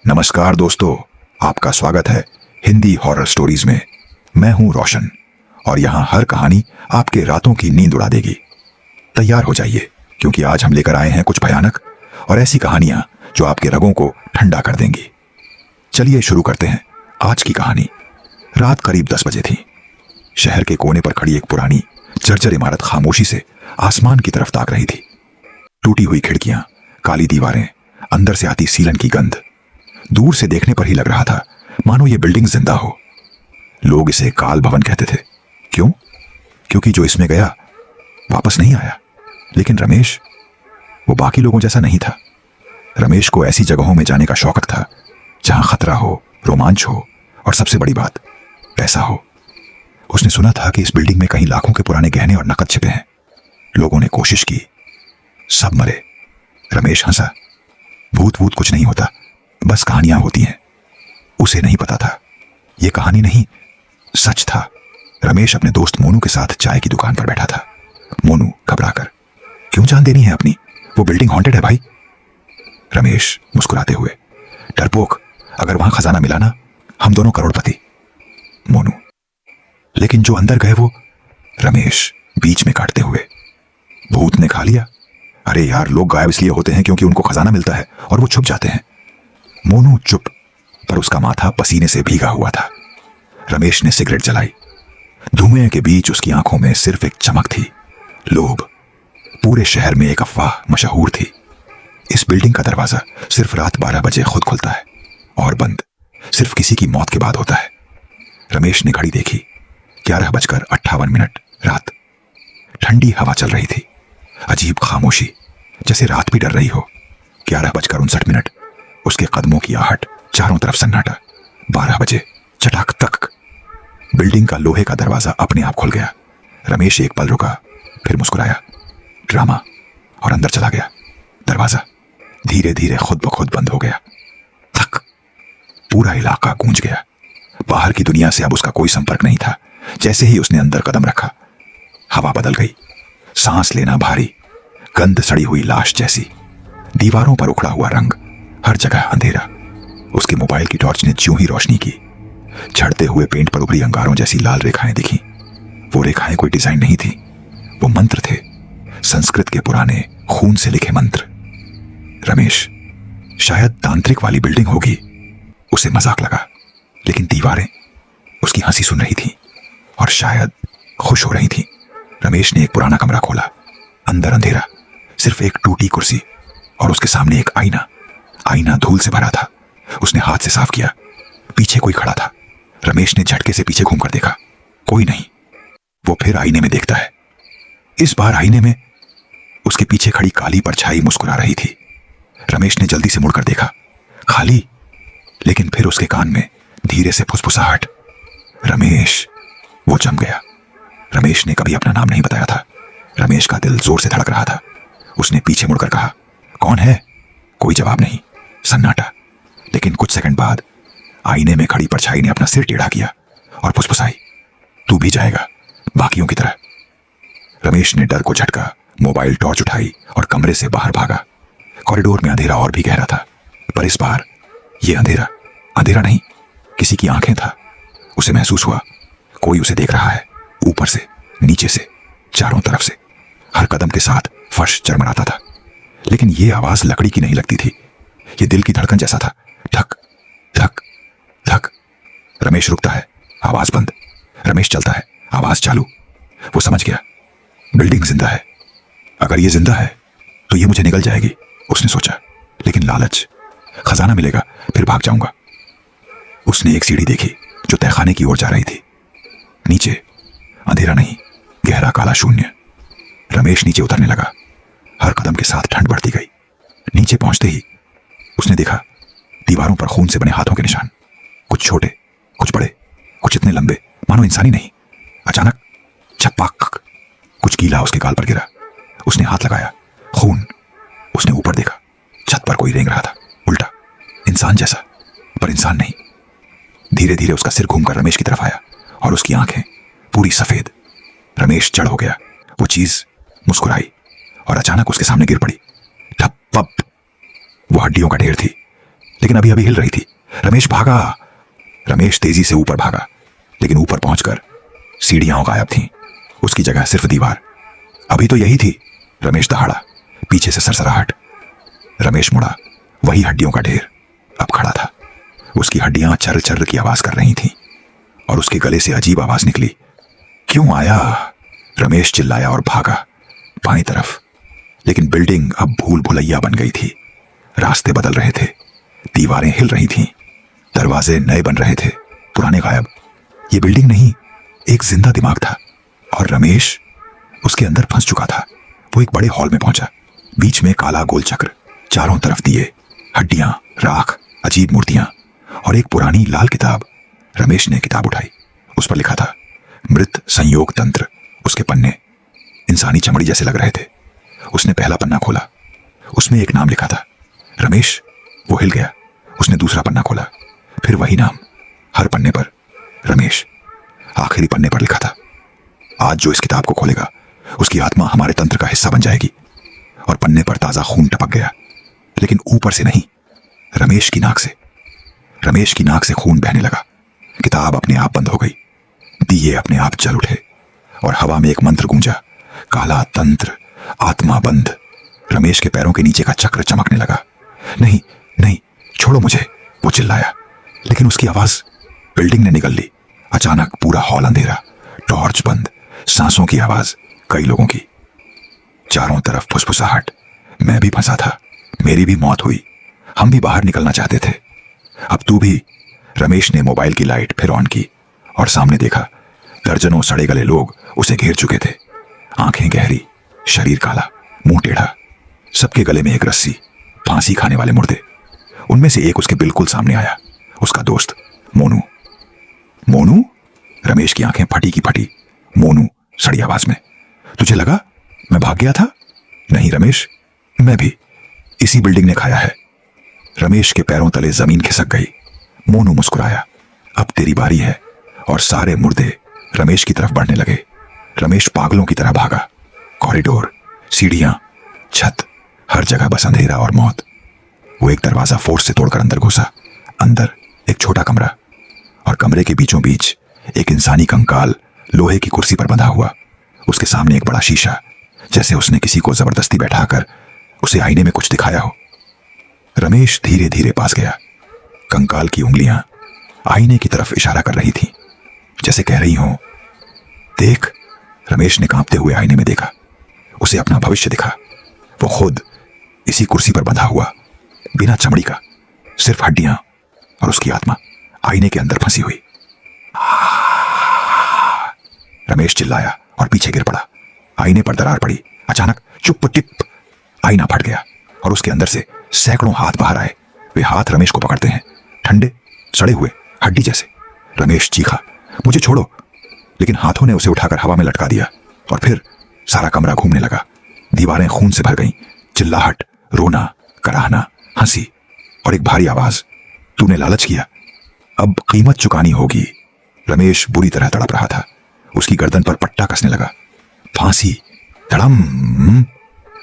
नमस्कार दोस्तों, आपका स्वागत है हिंदी हॉरर स्टोरीज में। मैं हूं रोशन और यहाँ हर कहानी आपके रातों की नींद उड़ा देगी। तैयार हो जाइए क्योंकि आज हम लेकर आए हैं कुछ भयानक और ऐसी कहानियां जो आपके रगों को ठंडा कर देंगी। चलिए शुरू करते हैं आज की कहानी। रात करीब 10 बजे थी। शहर के कोने पर खड़ी एक पुरानी जर्जर इमारत खामोशी से आसमान की तरफ ताक रही थी। टूटी हुई खिड़कियां, काली दीवारें, अंदर से आती सीलन की गंध। दूर से देखने पर ही लग रहा था मानो ये बिल्डिंग जिंदा हो। लोग इसे काल भवन कहते थे। क्यों? क्योंकि जो इसमें गया वापस नहीं आया। लेकिन रमेश, वो बाकी लोगों जैसा नहीं था। रमेश को ऐसी जगहों में जाने का शौक था जहां खतरा हो, रोमांच हो और सबसे बड़ी बात, पैसा हो। उसने सुना था कि इस बिल्डिंग में कहीं लाखों के पुराने गहने और नकद छिपे हैं। लोगों ने कोशिश की, सब मरे। रमेश हंसा। भूत वूत कुछ नहीं होता, बस कहानियां होती हैं। उसे नहीं पता था यह कहानी नहीं, सच था। रमेश अपने दोस्त मोनू के साथ चाय की दुकान पर बैठा था। मोनू घबराकर, क्यों जान देनी है अपनी? वो बिल्डिंग हॉन्टेड है भाई। रमेश मुस्कुराते हुए, डरपोक, अगर वहां खजाना मिला ना, हम दोनों करोड़पति। मोनू, लेकिन जो अंदर गए वो। रमेश बीच में काटते हुए, भूत ने खा लिया। अरे यार, लोग गायब इसलिए होते हैं क्योंकि उनको खजाना मिलता है और वो छुप जाते हैं। मोनू चुप, पर उसका माथा पसीने से भीगा हुआ था। रमेश ने सिगरेट जलाई। धुएं के बीच उसकी आंखों में सिर्फ एक चमक थी, लोभ। पूरे शहर में एक अफवाह मशहूर थी, इस बिल्डिंग का दरवाजा सिर्फ रात 12 बजे खुद खुलता है और बंद सिर्फ किसी की मौत के बाद होता है। रमेश ने घड़ी देखी, 11:58 रात। ठंडी हवा चल रही थी, अजीब खामोशी, जैसे रात भी डर रही हो। 11:59, उसके कदमों की आहट, चारों तरफ सन्नाटा। 12 बजे, चटाक तक बिल्डिंग का लोहे का दरवाजा अपने आप खुल गया। रमेश एक पल रुका, फिर मुस्कुराया। ड्रामा, और अंदर चला गया। दरवाजा धीरे धीरे खुद ब खुद बंद हो गया। थक, पूरा इलाका गूंज गया। बाहर की दुनिया से अब उसका कोई संपर्क नहीं था। जैसे ही उसने अंदर कदम रखा, हवा बदल गई। सांस लेना भारी, गंध सड़ी हुई लाश जैसी। दीवारों पर उखड़ा हुआ रंग, हर जगह अंधेरा। उसके मोबाइल की टॉर्च ने ज्यों ही रोशनी की, झड़ते हुए पेंट पर उभरी अंगारों जैसी लाल रेखाएं दिखी। वो रेखाएं कोई डिजाइन नहीं थी, वो मंत्र थे, संस्कृत के पुराने खून से लिखे मंत्र। रमेश, शायद तांत्रिक वाली बिल्डिंग होगी, उसे मजाक लगा। लेकिन दीवारें उसकी हंसी सुन रही थी और शायद खुश हो रही थी। रमेश ने एक पुराना कमरा खोला। अंदर अंधेरा, सिर्फ एक टूटी कुर्सी और उसके सामने एक आईना। आईना धूल से भरा था। उसने हाथ से साफ किया। पीछे कोई खड़ा था। रमेश ने झटके से पीछे घूमकर देखा, कोई नहीं। वो फिर आईने में देखता है। इस बार आईने में उसके पीछे खड़ी काली परछाई मुस्कुरा रही थी। रमेश ने जल्दी से मुड़कर देखा, खाली। लेकिन फिर उसके कान में धीरे से फुसफुसाहट। रमेश, वो जम गया। रमेश ने कभी अपना नाम नहीं बताया था। रमेश का दिल जोर से धड़क रहा था। उसने पीछे मुड़कर कहा, कौन है? कोई जवाब नहीं, सन्नाटा। लेकिन कुछ सेकंड बाद आईने में खड़ी परछाई ने अपना सिर टेढ़ा किया और फुसफुसाई, तू भी जाएगा बाकियों की तरह। रमेश ने डर को झटका, मोबाइल टॉर्च उठाई और कमरे से बाहर भागा। कॉरिडोर में अंधेरा और भी गहरा था, पर इस बार यह अंधेरा अंधेरा नहीं, किसी की आंखें था। उसे महसूस हुआ कोई उसे देख रहा है, ऊपर से, नीचे से, चारों तरफ से। हर कदम के साथ फर्श चरमराता था। लेकिन यह आवाज लकड़ी की नहीं लगती थी, यह दिल की धड़कन जैसा था। धक धक धक। रमेश रुकता है, आवाज बंद। रमेश चलता है, आवाज चालू। वो समझ गया, बिल्डिंग जिंदा है। अगर ये जिंदा है तो ये मुझे निगल जाएगी, उसने सोचा। लेकिन लालच, खजाना मिलेगा फिर भाग जाऊंगा। उसने एक सीढ़ी देखी जो तहखाने की ओर जा रही थी। नीचे अंधेरा नहीं, गहरा काला शून्य। रमेश नीचे उतरने लगा। हर कदम के साथ ठंड बढ़ती गई। नीचे पहुंचते ही उसने देखा दीवारों पर खून से बने हाथों के निशान, कुछ छोटे, कुछ बड़े, कुछ इतने लंबे मानो इंसानी नहीं। अचानक छपाक, कुछ गीला उसके गाल पर गिरा। उसने हाथ लगाया, खून। उसने ऊपर देखा, छत पर कोई रेंग रहा था, उल्टा, इंसान जैसा, पर इंसान नहीं। धीरे धीरे उसका सिर घूमकर रमेश की तरफ आया और उसकी आंखें पूरी सफेद। रमेश चढ़ हो गया। वो चीज मुस्कुराई और अचानक उसके सामने गिर पड़ी। ठप। वो हड्डियों का ढेर थी, लेकिन लेकिन अभी अभी हिल रही थी। रमेश भागा। रमेश तेजी से ऊपर भागा, लेकिन ऊपर पहुंचकर सीढ़ियां गायब थीं। उसकी जगह सिर्फ दीवार। अभी तो यही थी। रमेश दहाड़ा। पीछे से सरसराहट। रमेश मुड़ा। वही हड्डियों का ढेर अब खड़ा था। उसकी हड्डियां चर्र चर्र की आवाज कर रही थीं और उसके गले से अजीब आवाज निकली। क्यों आया? रमेश चिल्लाया और भागा बाईं तरफ। लेकिन बिल्डिंग अब भूल भुलैया बन गई थी। रास्ते बदल रहे थे, दीवारें हिल रही थीं, दरवाजे नए बन रहे थे, पुराने गायब। ये बिल्डिंग नहीं, एक जिंदा दिमाग था और रमेश उसके अंदर फंस चुका था। वो एक बड़े हॉल में पहुंचा। बीच में काला गोल चक्र, चारों तरफ दिए, हड्डियां, राख, अजीब मूर्तियां और एक पुरानी लाल किताब। रमेश ने किताब उठाई। उस पर लिखा था मृत संयोग तंत्र। उसके पन्ने इंसानी चमड़ी जैसे लग रहे थे। उसने पहला पन्ना खोला। उसमें एक नाम लिखा था। रमेश वो हिल गया। उसने दूसरा पन्ना खोला, फिर वही नाम। हर पन्ने पर रमेश। आखिरी पन्ने पर लिखा था, आज जो इस किताब को खोलेगा उसकी आत्मा हमारे तंत्र का हिस्सा बन जाएगी। और पन्ने पर ताजा खून टपक गया, लेकिन ऊपर से नहीं, रमेश की नाक से। रमेश की नाक से खून बहने लगा। किताब अपने आप बंद हो गई। दिए अपने आप जल उठे और हवा में एक मंत्र गूंजा, काला तंत्र, आत्मा बंद। रमेश के पैरों के नीचे का चक्र चमकने लगा। नहीं नहीं, छोड़ो मुझे, वो चिल्लाया। लेकिन उसकी आवाज बिल्डिंग ने निगल ली। अचानक पूरा हॉल अंधेरा, टॉर्च बंद, सांसों की आवाज, कई लोगों की। चारों तरफ फुसफुसाहट। मैं भी फंसा था, मेरी भी मौत हुई। हम भी बाहर निकलना चाहते थे। अब तू भी। रमेश ने मोबाइल की लाइट फिर ऑन की और सामने देखा। दर्जनों सड़े गले लोग उसे घेर चुके थे। आंखें गहरी, शरीर काला, मुंह टेढ़ा। सबके गले में एक रस्सी, फांसी खाने वाले मुर्दे। उनमें से एक उसके बिल्कुल सामने आया, उसका दोस्त मोनू। मोनू? रमेश की आंखें फटी की फटी। मोनू सड़ी आवाज में, तुझे लगा मैं भाग गया था? नहीं रमेश, मैं भी। इसी बिल्डिंग ने खाया है। रमेश के पैरों तले जमीन खिसक गई। मोनू मुस्कुराया, अब तेरी बारी है। और सारे मुर्दे रमेश की तरफ बढ़ने लगे। रमेश पागलों की तरह भागा। कॉरिडोर, सीढ़ियां, छत, हर जगह बस अंधेरा और मौत। वो एक दरवाजा फोर्स से तोड़कर अंदर घुसा। अंदर एक छोटा कमरा, और कमरे के बीचों बीच एक इंसानी कंकाल लोहे की कुर्सी पर बंधा हुआ। उसके सामने एक बड़ा शीशा, जैसे उसने किसी को जबरदस्ती बैठाकर उसे आईने में कुछ दिखाया हो। रमेश धीरे धीरे पास गया। कंकाल की उंगलियां आईने की तरफ इशारा कर रही थीं, जैसे कह रही हों, देख। रमेश ने कांपते हुए आईने में देखा। उसे अपना भविष्य दिखा। वो खुद इसी कुर्सी पर बंधा हुआ, बिना चमड़ी का, सिर्फ हड्डियां, और उसकी आत्मा आईने के अंदर फंसी हुई। रमेश चिल्लाया और पीछे गिर पड़ा। आईने पर दरार पड़ी। अचानक चुप टिप, आईना फट गया और उसके अंदर से सैकड़ों हाथ बाहर आए। वे हाथ रमेश को पकड़ते हैं, ठंडे, सड़े हुए, हड्डी जैसे। रमेश चीखा, मुझे छोड़ो। लेकिन हाथों ने उसे उठाकर हवा में लटका दिया और फिर सारा कमरा घूमने लगा। दीवारें खून से भर गईं। चिल्लाहट, रोना, कराहना, हंसी और एक भारी आवाज, तूने लालच किया, अब कीमत चुकानी होगी। रमेश बुरी तरह तड़प रहा था। उसकी गर्दन पर पट्टा कसने लगा। फांसी। धड़म।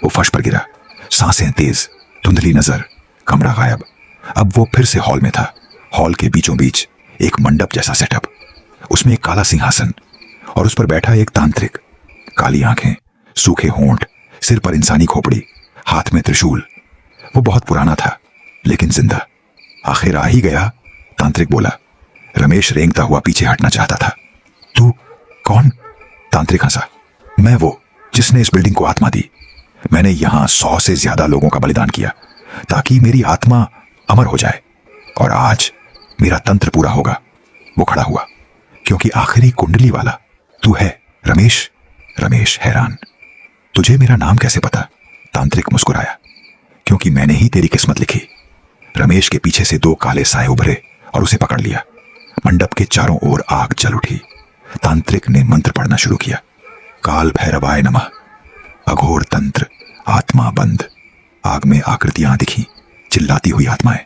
वो फर्श पर गिरा। सांसें तेज, धुंधली नजर, कमरा गायब। अब वो फिर से हॉल में था। हॉल के बीचों बीच एक मंडप जैसा सेटअप। उसमें एक काला सिंहासन और उस पर बैठा एक तांत्रिक। काली आंखें, सूखे होंठ, सिर पर इंसानी खोपड़ी, हाथ में त्रिशूल। वो बहुत पुराना था, लेकिन जिंदा। आखिर आ ही गया, तांत्रिक बोला। रमेश रेंगता हुआ पीछे हटना चाहता था। तू कौन? तांत्रिक हंसा। मैं वो जिसने इस बिल्डिंग को आत्मा दी। मैंने यहां 100 से ज्यादा लोगों का बलिदान किया ताकि मेरी आत्मा अमर हो जाए, और आज मेरा तंत्र पूरा होगा। वो खड़ा हुआ, क्योंकि आखिरी कुंडली वाला तू है, रमेश। रमेश हैरान, तुझे मेरा नाम कैसे पता? तांत्रिक मुस्कुराया, क्योंकि मैंने ही तेरी किस्मत लिखी। रमेश के पीछे से 2 काले साए उभरे और उसे पकड़ लिया। मंडप के चारों ओर आग जल उठी। तांत्रिक ने मंत्र पढ़ना शुरू किया। काल भैरवाय नमः। अघोर तंत्र, आत्मा बंद। आग में आकृतियां दिखी, चिल्लाती हुई आत्माएं,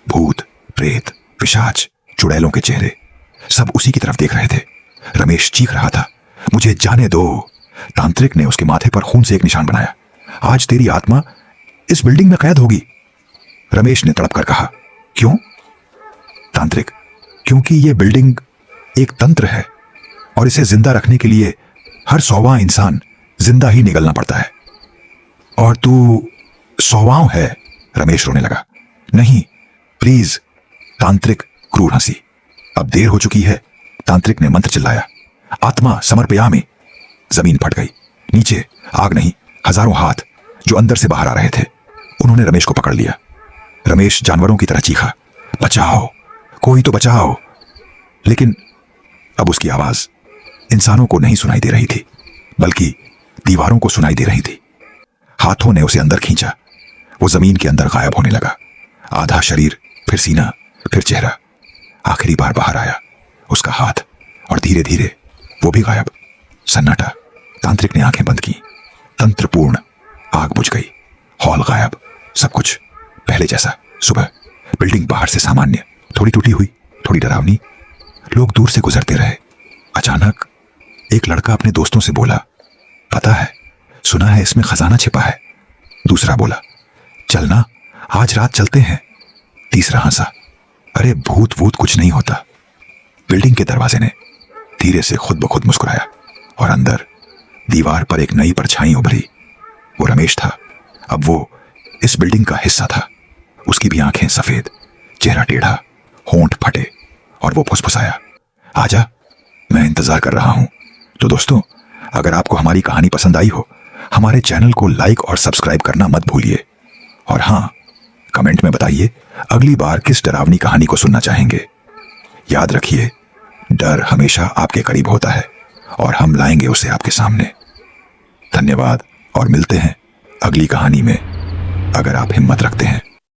भूत, प्रेत, पिशाच, चुड़ैलों के चेहरे, सब उसी की तरफ देख रहे थे। रमेश चीख रहा था, मुझे जाने दो। तांत्रिक ने उसके माथे पर खून से एक निशान बनाया। आज तेरी आत्मा इस बिल्डिंग में कैद होगी। रमेश ने तड़प कर कहा, क्यों? तांत्रिक, क्योंकि ये बिल्डिंग एक तंत्र है और इसे जिंदा रखने के लिए हर 100वां इंसान जिंदा ही निकलना पड़ता है। और तू 100वां है? रमेश रोने लगा। नहीं प्लीज। तांत्रिक क्रूर हंसी। अब देर हो चुकी है। तांत्रिक ने मंत्र चिल्लाया, आत्मा समर्पयामि। जमीन फट गई। नीचे आग नहीं, हजारों हाथ जो अंदर से बाहर आ रहे थे। उन्होंने रमेश को पकड़ लिया। रमेश जानवरों की तरह चीखा, बचाओ, कोई तो बचाओ। लेकिन अब उसकी आवाज इंसानों को नहीं सुनाई दे रही थी, बल्कि दीवारों को सुनाई दे रही थी। हाथों ने उसे अंदर खींचा। वो जमीन के अंदर गायब होने लगा। आधा शरीर, फिर सीना, फिर चेहरा। आखिरी बार बाहर आया उसका हाथ, और धीरे धीरे वो भी गायब। सन्नाटा। तांत्रिक ने आंखें बंद की। तंत्रपूर्ण। आग बुझ गई। हॉल गायब। सब कुछ पहले जैसा। सुबह। बिल्डिंग बाहर से सामान्य, थोड़ी टूटी हुई, थोड़ी डरावनी। लोग दूर से गुजरते रहे। अचानक एक लड़का अपने दोस्तों से बोला, पता है, सुना है इसमें खजाना छिपा है। दूसरा बोला, चलना, आज रात चलते हैं। तीसरा हंसा, अरे भूत वूत कुछ नहीं होता। बिल्डिंग के दरवाजे ने धीरे से खुद ब खुद मुस्कुराया और अंदर दीवार पर एक नई परछाई उभरी। वो रमेश था। अब वो इस बिल्डिंग का हिस्सा था। उसकी भी आंखें सफेद, चेहरा टेढ़ा, होंठ फटे, और वो फुसफुसाया, आजा, मैं इंतजार कर रहा हूं। तो दोस्तों, अगर आपको हमारी कहानी पसंद आई हो, हमारे चैनल को लाइक और सब्सक्राइब करना मत भूलिए। और हाँ, कमेंट में बताइए अगली बार किस डरावनी कहानी को सुनना चाहेंगे। याद रखिए, डर हमेशा आपके करीब होता है और हम लाएंगे उसे आपके सामने। धन्यवाद और मिलते हैं अगली कहानी में, अगर आप हिम्मत रखते हैं।